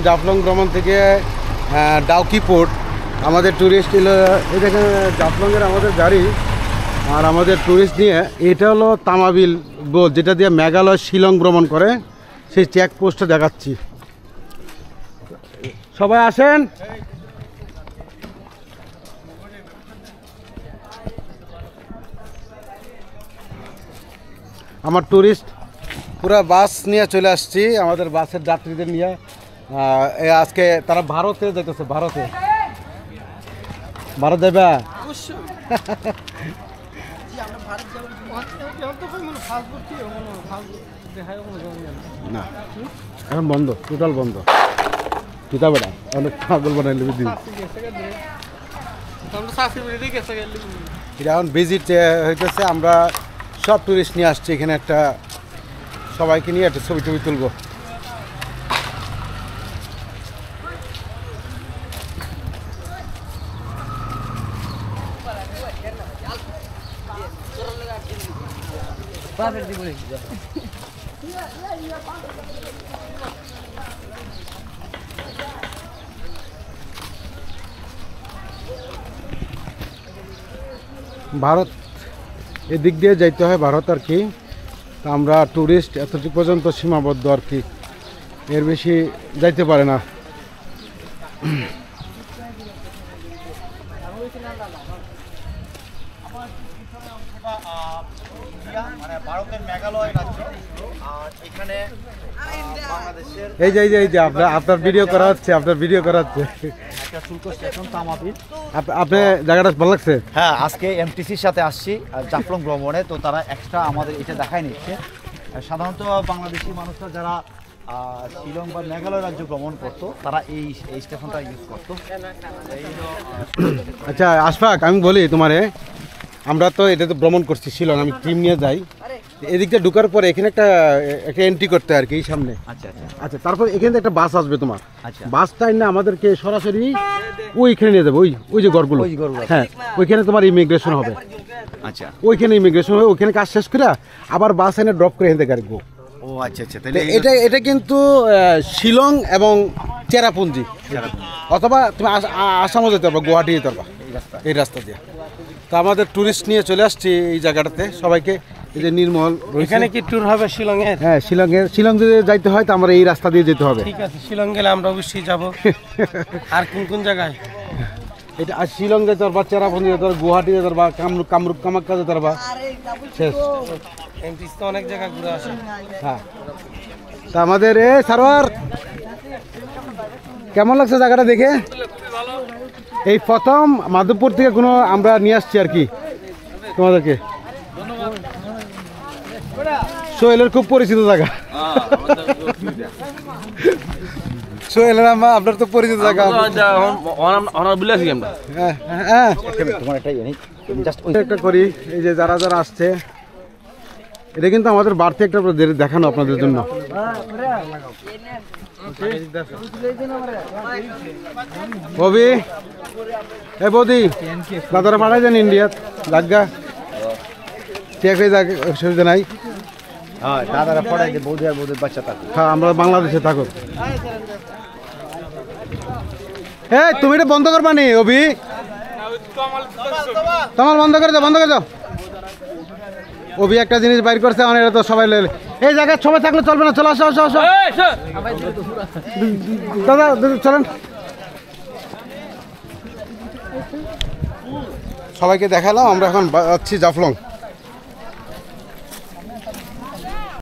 জাফলং ভ্রমণ থেকে ডাউকি পোর্ট আমাদের ট্যুরিস্ট এলো। এই দেখেন জাফলংয়ের আমাদের গাড়ি আর আমাদের ট্যুরিস্ট নিয়ে এটা হলো তামাবিল বোট, যেটা দিয়ে মেঘালয় শিলং ভ্রমণ করে, সেই চেকপোস্টটা দেখাচ্ছি। সবাই আসেন। আমার ট্যুরিস্ট পুরা বাস নিয়ে চলে আসছি, আমাদের বাসের যাত্রীদের নিয়ে। আজকে তারা ভারতে যেতেছে। ভারত যাবে না, এখন বন্ধ, টোটাল বন্ধ। কিতা বেড়া অনেক পাগল বানাইলে দিন। এটা এখন ভিজিট হইতেছে, আমরা সব টুরিস্ট নিয়ে আসছি এখানে, একটা সবাইকে নিয়ে একটা ছবি টবি তুলবো। ভারত এদিক দিয়ে যাইতে হয়, ভারত আর কি। তা আমরা ট্যুরিস্ট এতটুকু পর্যন্ত সীমাবদ্ধ আর কি, এর বেশি যাইতে পারে না। এই যে আপনার ভিডিও করা হচ্ছে, আপনি জায়গাটা ভালো লাগছে? হ্যাঁ, আজকে এমটিসির সাথে আসছি জাফলং ভ্রমণে, তো তারা এক্সট্রা আমাদের এটা দেখাই নিচ্ছে। সাধারণত বাংলাদেশি মানুষরা যারা শিলং বা মেঘালয় রাজ্য ভ্রমণ করতো, তারা এই স্টেশনটা ইউজ করতো। আচ্ছা আশফাক, আমি বলি তোমারে, আমরা তো এটা তো ভ্রমণ করছি শিলং, আমি টিম নিয়ে যাই। এদিকটা ঢুকার পরে এখানে একটা এন্ট্রি করতে আর কি, এই সামনে। আচ্ছা, তারপর এখানে একটা বাস আসবে তোমার। বাসটা না আমাদেরকে সরাসরি ওইখানে নিয়ে যাবে, ওই যে ঘরগুলো। হ্যাঁ, ওইখানে তোমার ইমিগ্রেশন হবে। আচ্ছা, ওইখানে ইমিগ্রেশন হবে, ওইখানে কাজ শেষ করে আবার বাস এনে ড্রপ করে এখান থেকে আসবো। ও আচ্ছা, তাহলে এটা কিন্তু শিলং এবং চেরাপুঞ্জি, অথবা তুমি আসামও যেতে পারবা, গুয়াহাটি যেতে পারবা এই রাস্তা দিয়ে। তো আমাদের ট্যুরিস্ট নিয়ে চলে আসছি এই জায়গাটাতে সবাইকে। এই যে নির্মল, এখানে কি ট্যুর হবে শিলংয়ের? হ্যাঁ, শিলং যদি যাইতে হয় তো আমরা এই রাস্তা দিয়ে যেতে হবে। ঠিক আছে, শিলং গেলে আমরা অবশ্যই যাব। আর কোন জায়গায়? এটা শিলং যেতে পারবা, চেরাপুঞ্জি যেতে পারবা, গুয়াহাটি যেতে পারবা, কামরূপ কামাখ্যা যেতে পারবা। শেষ, তো অনেক জায়গা ঘুরে আসে। হ্যাঁ, তা আমাদের সারোয়ার কেমন লাগছে জায়গাটা দেখে? এই প্রথম মাধবপুর থেকে কোনো আমরা নিয়ে আসছি আর কি তোমাদেরকে। সোহেলের খুব পরিচিত জায়গা, সোহেলের আপনার তো পরিচিত জায়গা। একটা করি, এই যে যারা আসছে, এটা কিন্তু আমাদের বাড়তি একটা দেখানো আপনাদের জন্য। বৌদি, বৌদি দাদারা পাঠাই দেন ইন্ডিয়াত জাগা, ঠিক হয়ে যাক, অসুবিধা নাই। হ্যাঁ, দাদারা পড়াই যে বৌদি আর বৌদির বাচ্চা থাকুক। হ্যাঁ, আমরা বাংলাদেশে থাকো। তুমি এটা বন্ধ করবা নি অভি? তোমার বন্ধ করে দাও। অভি একটা জিনিস বাইর করছে, মানে এটা তো সবাই এই জায়গায় সবাই থাকলে চলবে না। চলো, আসো দাদা, চলেন। সবাইকে দেখালাম, আমরা এখন যাচ্ছি জাফলং।